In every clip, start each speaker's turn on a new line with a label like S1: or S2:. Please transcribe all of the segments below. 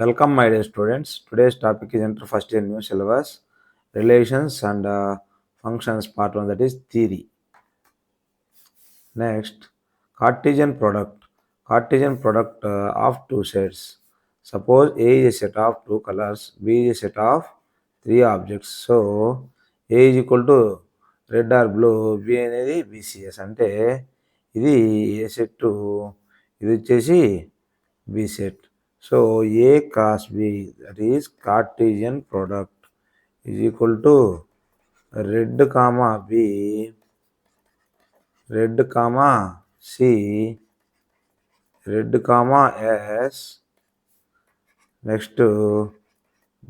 S1: Welcome, my dear students. Today's topic is enter first year new syllabus, relations and functions part 1, that is theory. Next, Cartesian product. Cartesian product of two sets. Suppose A is a set of two colors, B is a set of three objects. So, A is equal to red or blue, B అనేది BCS. అంటే ఇది A set, ఇది వచ్చేసి B set. So A cross B, that is cartesian product, is equal to red comma B, red comma C, red comma S, next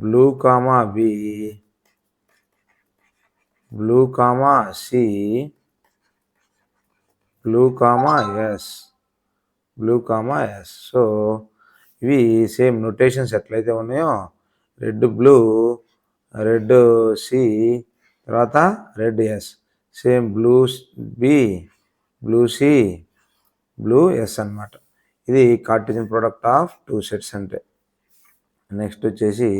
S1: blue comma B, blue comma C, blue comma S, blue comma S. So ఇవి same notations ఎట్లయితే ఉన్నాయో, red blue, red C, తర్వాత red S, same blue B, blue C, blue yes అనమాట. ఇది Cartesian product of two sets అంటే. Next వచ్చేసి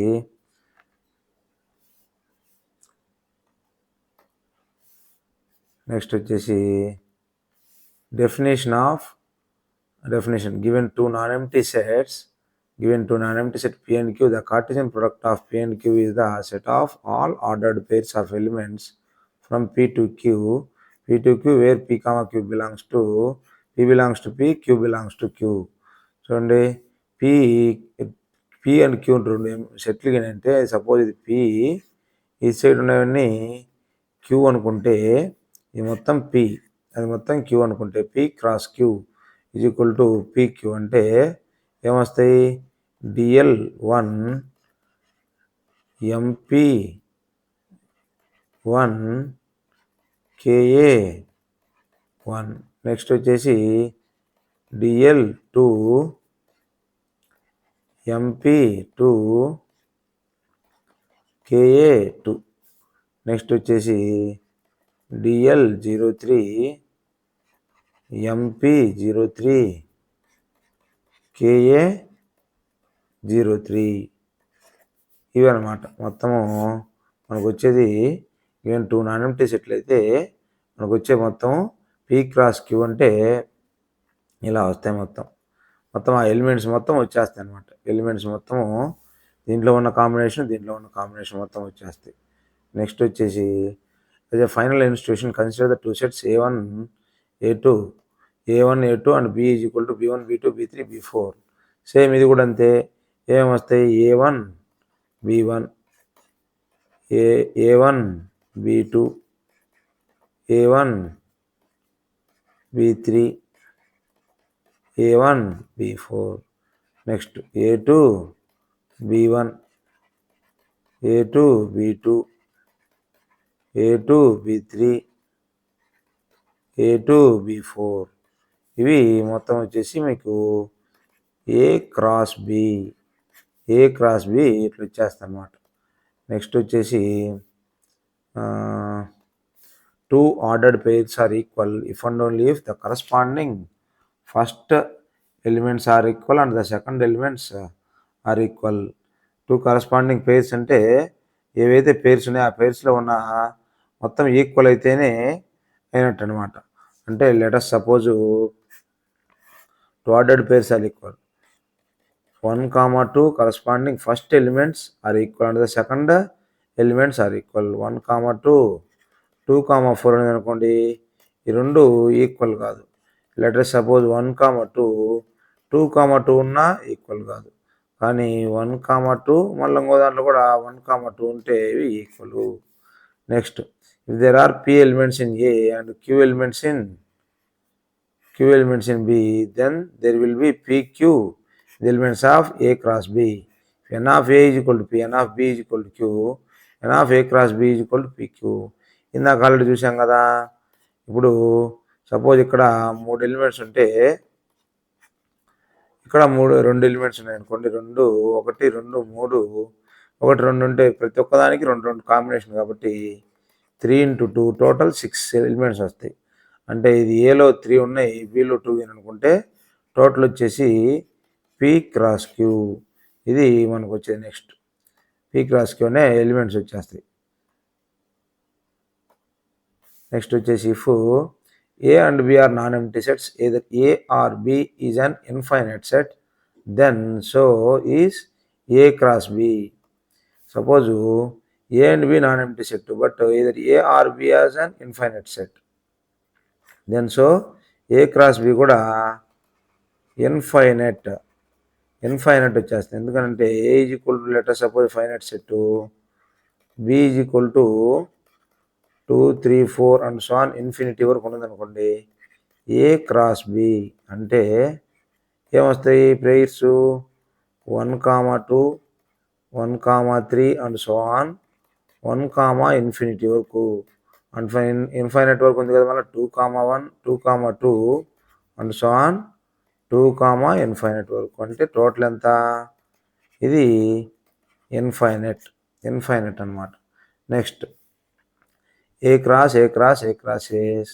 S1: definition given two non-empty sets P and Q. The Cartesian product of P and Q is the set of all ordered pairs of elements from P to Q where P comma Q belongs to P, Q belongs to Q. చూడండి, P and Q రెండు సెట్లు అంటే, suppose ఇది P, ఈ side ఉన్నవన్నీ Q అనుకుంటే, ఇది మొత్తం P, అది మొత్తం Q అనుకుంటే, P cross Q is equal to PQ అంటే ఏమొస్తాయి, DL1 MP1 KA1. నెక్స్ట్ వచ్చేసి DL2 MP2 KA2. నెక్స్ట్ వచ్చేసి DL03 MP03 KA03. ఇవి అనమాట మొత్తము మనకు వచ్చేది. ఈవెన్ టూ నాన్ ఎంప్టీ సెట్లు అయితే మనకు వచ్చే మొత్తం P క్రాస్ Q అంటే ఇలా వస్తాయి. మొత్తం ఆ ఎలిమెంట్స్ మొత్తం వచ్చేస్తాయి అనమాట. ఎలిమెంట్స్ మొత్తము దీంట్లో ఉన్న కాంబినేషన్ మొత్తం వచ్చేస్తాయి. నెక్స్ట్ వచ్చేసి as a final institution, consider the two sets A1, A2 and B is equal to B1, B2, B3, B4. Same ఇది కూడా అంతే. ఏమేమి వస్తాయి, A1 B1, A1 B2, A1 B3, A1 B4. Next A2 B1, A2 B2, A2 B3, A2 B4. ఇవి మొత్తం వచ్చేసి మీకు ఏ cross B ఇట్లా వచ్చేస్తాయి అన్నమాట. నెక్స్ట్ వచ్చేసి two ordered pairs are equal if and only if the corresponding first elements are equal and the second elements are equal. Two corresponding pairs అంటే ఏవైతే పేర్స్ ఉన్నాయో ఆ పేర్స్లో ఉన్న మొత్తం ఈక్వల్ అయితేనే అయినట్టు అనమాట. అంటే let's suppose two ordered pairs are equal, 1, 2 corresponding first elements are equal and the second elements are equal. 1, 2, 2, 4 అనేది అనుకోండి, ఈ రెండు ఈక్వల్ కాదు. లెటర్ సపోజ్ 1, 2, 2, 2 ఉన్నా ఈక్వల్ కాదు. కానీ 1, 2 మళ్ళీ ఇంకో దాంట్లో కూడా 1, 2 ఉంటే ఇవి equal. Next, if there are P elements in A and Q elements in B, then there will be PQ, the elements of A cross B. If n of A is equal to P, n of B is equal to Q, n of A cross B is equal to PQ. ఇందాక already చూసాం కదా. ఇప్పుడు suppose ఇక్కడ 3 elements ఉంటే, ఇక్కడ 2 elements ఉన్నాయి అనుకోండి. 2, 1, 2, 3, 1, 2 ఉంటే ప్రతి ఒక్కదానికి 2 కాంబినేషన్ కాబట్టి 3 into 2 టోటల్ 6 ఎలిమెంట్స్ వస్తాయి. అంటే ఇది ఏలో 3 ఉన్నాయి, బిలో 2 అనుకుంటే టోటల్ వచ్చేసి P క్రాస్ Q ఇది మనకు వచ్చేది నెక్స్ట్ పీ క్రాస్ క్యూ అనే ఎలిమెంట్స్ వచ్చేస్తాయి. నెక్స్ట్ వచ్చేసి if A and B are non empty sets either A or B is an infinite set then so is A cross B. Suppose A and B non empty set but either A or B is an infinite set then so A cross B కూడా infinite వచ్చేస్తుంది. ఎందుకంటే A is equal to letter suppose finite set, B is equal to 2, 3, 4 and so on infinity వరకు ఉన్నదనుకోండి. ఏ cross B అంటే ఏమొస్తాయి prayers 1, 2, 1, 3 and so on 1, infinity వరకు. Infinite వరకు ఉంది కదా, మళ్ళీ 2, 1, 2, 2 అండ్ సో ఆన్ 2, ఇన్ఫైనైట్ వరకు. అంటే టోటల్ ఎంత? ఇది ఇన్ఫైనైట్ అనమాట. Next A cross is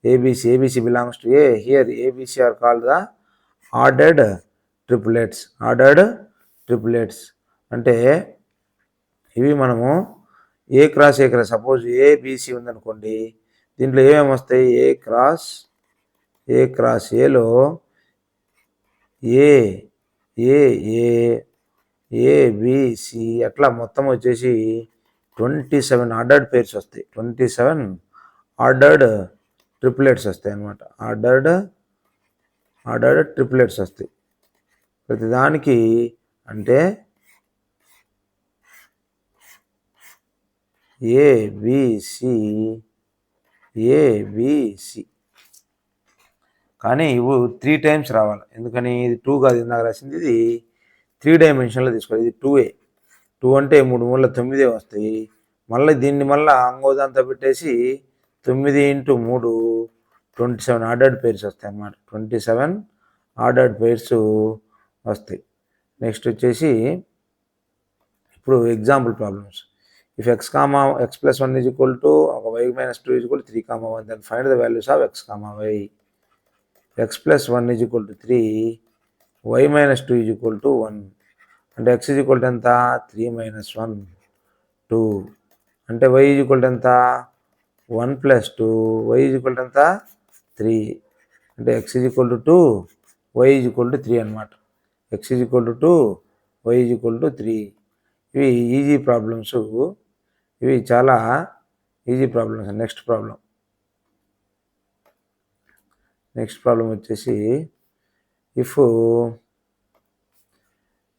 S1: ABC belongs to A. Here ABC are called the ordered triplets. అంటే ఇవి మనము ఏ క్రాస్ సపోజ్ ఏబిసి ఉందనుకోండి, దీంట్లో ఏమేమి వస్తాయి? ఏ క్రాస్ ఏలో ఏబిసి అట్లా మొత్తం వచ్చేసి 27 ఆర్డర్డ్ పేర్స్ వస్తాయి. 27 ఆర్డర్డ్ ట్రిప్లెట్స్ వస్తాయి అన్నమాట. ఆర్డర్డ్ ట్రిప్లెట్స్ వస్తాయి ప్రతిదానికి. అంటే ఏబిసి కానీ ఇవి 3 టైమ్స్ రావాలి. ఎందుకని? ఇది 2 కాదు, ఇందాక రాసింది ఇది 3 డైమెన్షన్లో తీసుకోవాలి. ఇది 2A. 2 అంటే 3 3 9 వస్తాయి. మళ్ళీ దీన్ని మళ్ళీ అంగోదంతా పెట్టేసి 9 × 3 27 ఆర్డర్డ్ పేర్స్ వస్తాయి అన్నమాట. 27 ఆర్డర్డ్ పేర్స్ వస్తాయి. నెక్స్ట్ వచ్చేసి ఇప్పుడు example problems. If x + 1 is equal to y - 2 is equal to 3, 1 then find the values of x, y. x + 1 is equal to 3, y - 2 is equal to 1. అంటే x is equal to ఎంత? 3 - 1 2. అంటే y is equal to ఎంత? 1 + 2. y is equal to ఎంత? 3. అంటే x is equal to 2, y is equal to 3 అనమాట. x is equal to 2, y is equal to 3. ఇవి easy problems. ఇవి చాలా ఈజీ ప్రాబ్లమ్స్. నెక్స్ట్ ప్రాబ్లం వచ్చేసి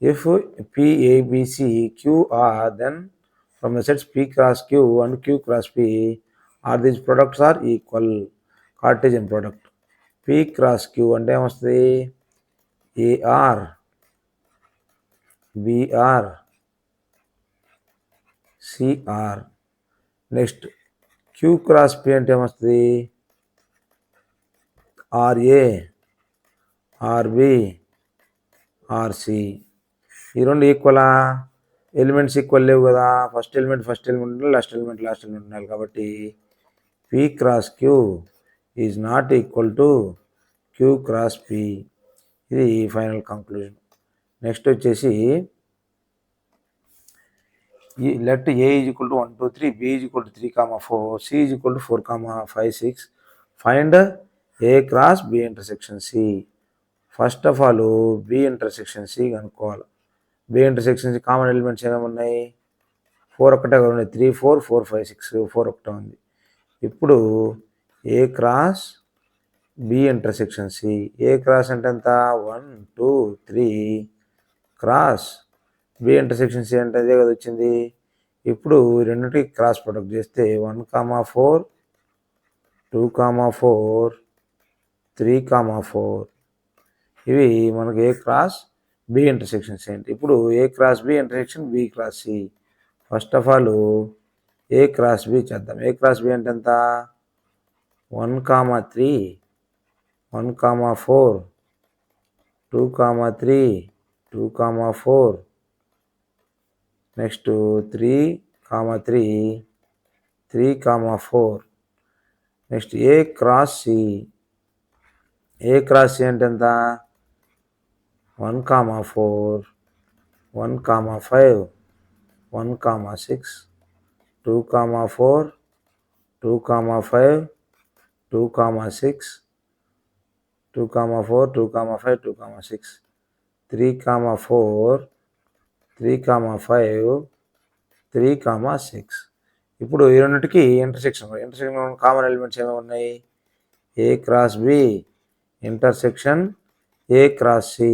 S1: if P, A, B, C, Q are then from the sets P cross Q and Q cross P are these products are equal. Cartesian product. P cross Q అంటే ఏమొస్తుంది? AR, BR, CR. Next Q cross P అంటే ఏమొస్తుంది? RA, RB, RC. ఈ రెండు ఈక్వలా? Elements equal లేవు కదా. First element ఉండాలి, last element ఉండాలి. కాబట్టి P cross Q is not equal to Q cross P. ఇది ఫైనల్ కంక్లూజన్. నెక్స్ట్ వచ్చేసి let A is equal to 1, 2, 3, B is equal to 3, 4, C is equal to 4, 5, 6. Find A cross B intersection C. First of all B intersection C కనుక్కోవాలి. B intersection C common elements ఏమేమి ఉన్నాయి? 4 ఒకటే ఉన్నాయి. 3, 4, 4, 5, 6, 4 ఒకటే ఉంది. ఇప్పుడు A cross B intersection C. A cross అంటే ఎంత? 1, 2, 3 క్రాస్ B ఇంటర్సెక్షన్ C అంటే అదే కదా వచ్చింది. ఇప్పుడు రెండింటికి క్రాస్ ప్రొడక్ట్ చేస్తే 1, 4, 2, 4, 3, 4. ఇవి మనకు ఏ క్రాస్ బి ఇంటర్సెక్షన్స్ ఏంటి? ఇప్పుడు A cross B intersection B cross C. First of all A cross B చేద్దాం. ఏ క్రాస్ బి అంటే ఎంత? 1, 3, 1, 4, 2, 3, 2, 4. Next 3, 3, 3, 4. Next A cross C. A cross C అంటే ఎంత? 1, 4, 1,5, 1,6, 2,4, 2,5, 2,6, 2,4, 2,5, 2,6, 3,4, 3,5, 3,6. ఇప్పుడు ఈ రెండింటికి ఇంటర్సెక్షన్ కామన్ ఎలిమెంట్స్ ఏమేమి ఉన్నాయి? A cross B intersection A cross C.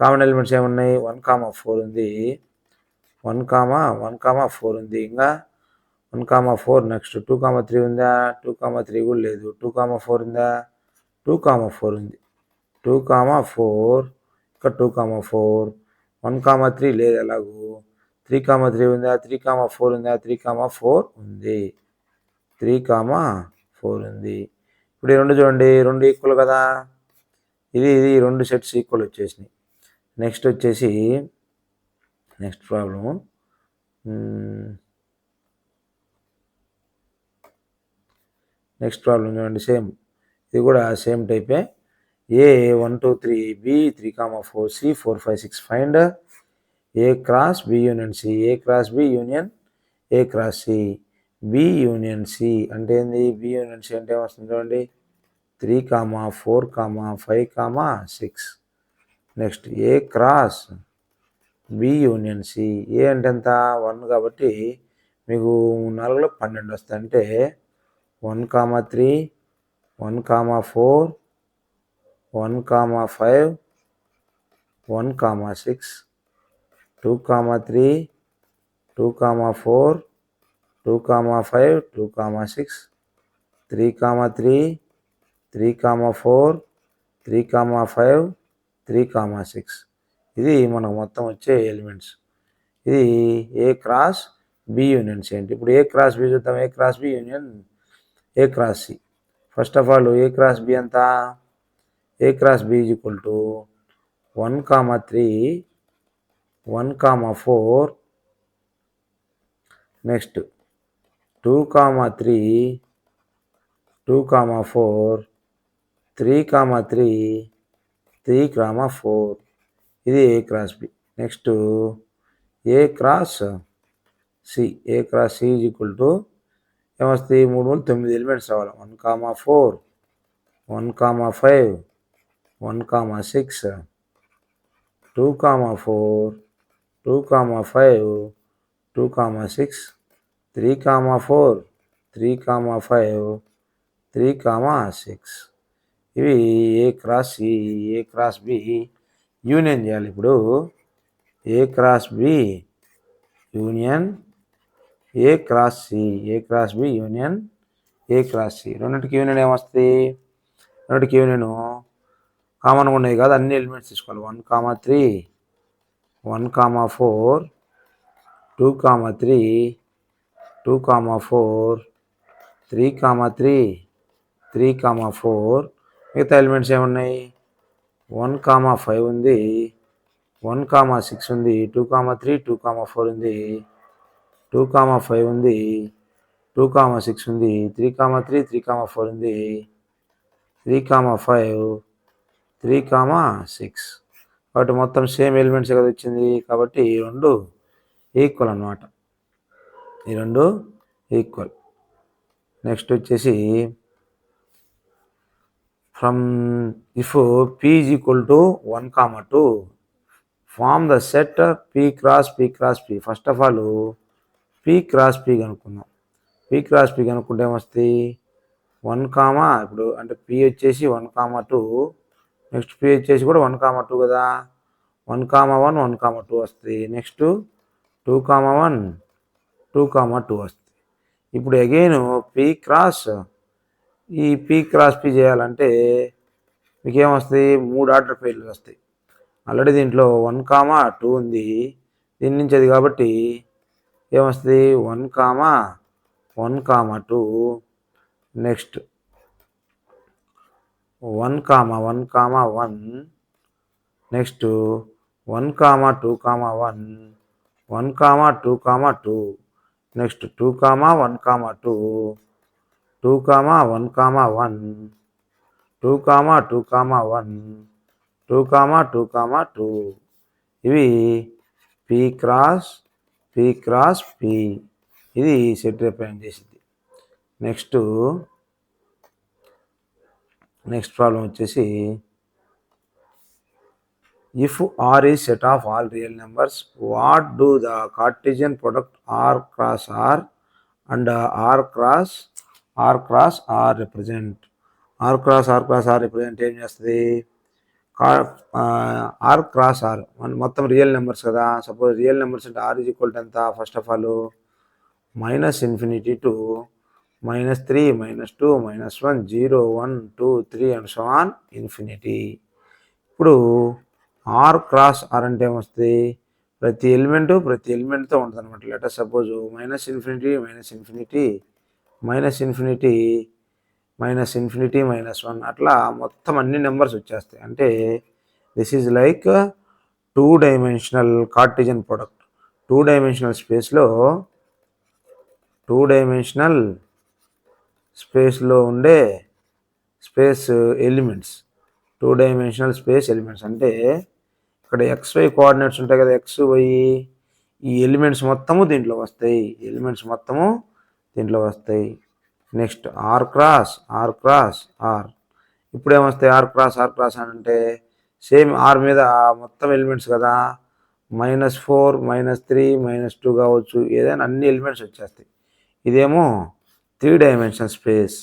S1: Common elements ఏమున్నాయి? 1,4 ఉంది, 1,4 ఉంది, ఇంకా 1,4. నెక్స్ట్ 2,3 ఉందా? 2,3 కూడా లేదు. 2,4 ఉందా? 2,4 ఉంది. 2,4 ఇక్కడ 2,4. 1,3 లేదు ఎలాగూ. 3,3 ఉందా? 3,4 ఉందా? 3,4 ఉంది. 3,4 ఉంది. ఇప్పుడు ఈ రెండు చూడండి, రెండు ఈక్వల్ కదా. ఇది రెండు సెట్స్ ఈక్వల్ వచ్చేసినాయి. నెక్స్ట్ వచ్చేసి నెక్స్ట్ ప్రాబ్లము చూడండి, సేమ్, ఇది కూడా సేమ్ టైపే. A 1 2 3 B 3,4 C 4 5 6. Find A cross B union C. A cross B union A cross C. B union C అంటే ఏంది? బి యూనియన్ సి అంటే వస్తుంది చూడండి, 3, 4, 5, 6. Next A cross B union C. ఏ అంటే ఎంత? 1 కాబట్టి మీకు 4లో 12 వస్తాయి. అంటే 1,3, 1,4, 1,5, 1,6, 2,3, 2,4, 2,5, 2,6, 3,3, 3,4, 3,5, 3,6. ఇది మనకు మొత్తం వచ్చే ఎలిమెంట్స్. ఇది A cross B union C. అంటే ఇప్పుడు ఏ క్రాస్ బి చూద్దాం. A cross B union A cross C. First of all A cross B ఎంత? A cross B is equal to 1,3, 1,4, next 2,3, 2,4, 3,3, 3,4. ఇది A cross B. Next A cross C. A cross C is equal to ఏమొస్తాయి? 3 9 elements రావాలి. 1,4, 1,5, 1,6, 2,4, 2,5, 2,6, 3,4, 3,5, 3,6. ఇవి ఏ cross C. A cross B union చేయాలి. ఇప్పుడు A cross B union A cross C. A cross B union A cross C. రెండింటికి union ఏమొస్తుంది? రెండింటికి union కామన్గా ఉన్నాయి కదా, అన్ని ఎలిమెంట్స్ తీసుకోవాలి. 1,3, 1,4, 2,3, 2,4, 3,3, 3,4. మిగతా ఎలిమెంట్స్ ఏమున్నాయి? 1,5 ఉంది, 1,6 ఉంది, 2,3, 2,4 ఉంది, 2,5 ఉంది, 2,6 ఉంది, 3,3, 3,4 ఉంది, 3,5, 3,6. కాబట్టి మొత్తం సేమ్ ఎలిమెంట్స్ కదా వచ్చింది. కాబట్టి ఈ రెండు ఈక్వల్ అన్నమాట. ఈ రెండు ఈక్వల్. నెక్స్ట్ వచ్చేసి from if P is equal to 1,2 form the set P cross P cross P. First of all P cross P కనుక్కుందాం. పి క్రాస్ పి కనుక్కుంటే ఏమొస్తుంది? 1, ఇప్పుడు అంటే పి వచ్చేసి 1,2, నెక్స్ట్ పి వచ్చేసి కూడా 1,2 కదా. 1,1, 1,2 వస్తుంది. నెక్స్ట్ 2,1, 2,2 వస్తుంది. ఇప్పుడు అగైన్ పి క్రాస్ ఈ పి క్రాస్ పి చేయాలంటే మీకు ఏమొస్తుంది? 3 ఆర్డర్ పేర్లు వస్తాయి. ఆల్రెడీ దీంట్లో 1,2 ఉంది, దీని నుంచి అది కాబట్టి ఏమొస్తుంది? 1,1,2, నెక్స్ట్ 1,1,1, నెక్స్ట్ 1,2,1, 1,2,2, నెక్స్ట్ 2,1,2, 2,1,1, 2,2,1, 2,2,2. ఇవి పి క్రాస్ పి ఇది సెట్ రిప్రజెంట్ చేసింది. నెక్స్ట్ ప్రాబ్లం వచ్చేసి if R is set of all real numbers what do the cartesian product R cross R and R cross R represent. R cross R represent ఏం చేస్తుంది? R cross R మొత్తం real numbers కదా. Suppose real numbers అంటే R is equal to ఎంత? First of all -∞ to -3 -2 -1 0 1 2 3 and so on infinity. ఇప్పుడు are cross are అంటే ఏమొస్తుంది? ప్రతి ఎలిమెంట్తో ఉంటుంది అనమాట. లెటర్ సపోజ్ -∞ -1 అట్లా మొత్తం అన్ని నెంబర్స్ వచ్చేస్తాయి. అంటే this is like 2 dimensional Cartesian product. 2 dimensional స్పేస్లో ఉండే ఎలిమెంట్స్. 2 డైమెన్షనల్ స్పేస్ ఎలిమెంట్స్ అంటే ఇక్కడ XY కోఆర్డినేట్స్ ఉంటాయి కదా, XY, ఈ ఎలిమెంట్స్ మొత్తము దీంట్లో వస్తాయి. Next R cross R. ఇప్పుడు ఏమొస్తాయి? ఆర్ క్రాస్ అని అంటే సేమ్ ఆర్ మీద మొత్తం ఎలిమెంట్స్ కదా, -4 -3 -2 కావచ్చు, ఏదైనా అన్ని ఎలిమెంట్స్ వచ్చేస్తాయి. ఇదేమో 3 డైమెన్షనల్ స్పేస్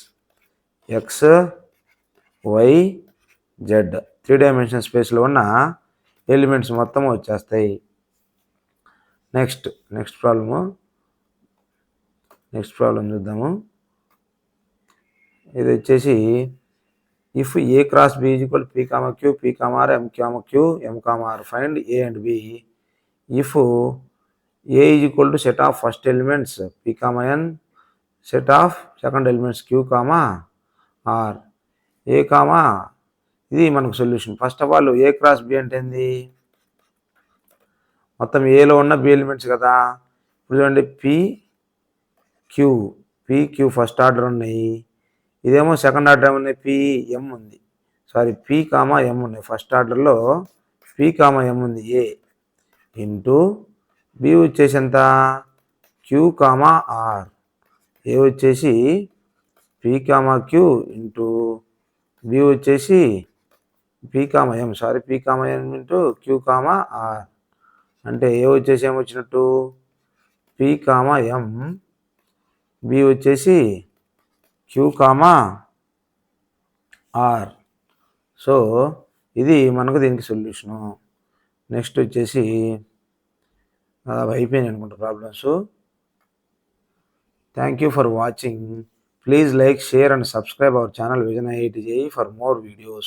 S1: XYZ. 3 డైమెన్షనల్ స్పేస్లో ఉన్న ఎలిమెంట్స్ మొత్తం వచ్చేస్తాయి. నెక్స్ట్ ప్రాబ్లమ్ చూద్దాము. ఇది వచ్చేసి if A cross B is equal P, Q, P, R, M, Q, M, R, find A and B. If A is equal to set of first elements P, N, set of second elements Q, R, A ఇది మనకు solution. First of all A cross B అంటే ఏంది? మొత్తం ఏలో ఉన్న B elements కదా. ఇప్పుడు చూడండి PQ ఫస్ట్ ఆర్డర్ ఉన్నాయి. ఇదేమో సెకండ్ ఆర్డర్ ఏమున్నాయి? PM ఉంది. P, M ఉన్నాయి. ఫస్ట్ ఆర్డర్లో P, M ఉంది. ఏ ఇంటూ బి వచ్చేసి ఎంత? Q, R. ఏ వచ్చేసి P, Q ఇంటూ బి వచ్చేసి P, M into Q, R. అంటే ఏ వచ్చేసి ఏమొచ్చినట్టు? P, M, బి వచ్చేసి Q, R. సో ఇది మనకు దీనికి సొల్యూషను. నెక్స్ట్ వచ్చేసి అయిపోయింది అనుకుంటా problems. Thank you for watching. Please like, share and subscribe our channel Vision IIT JEE for more videos.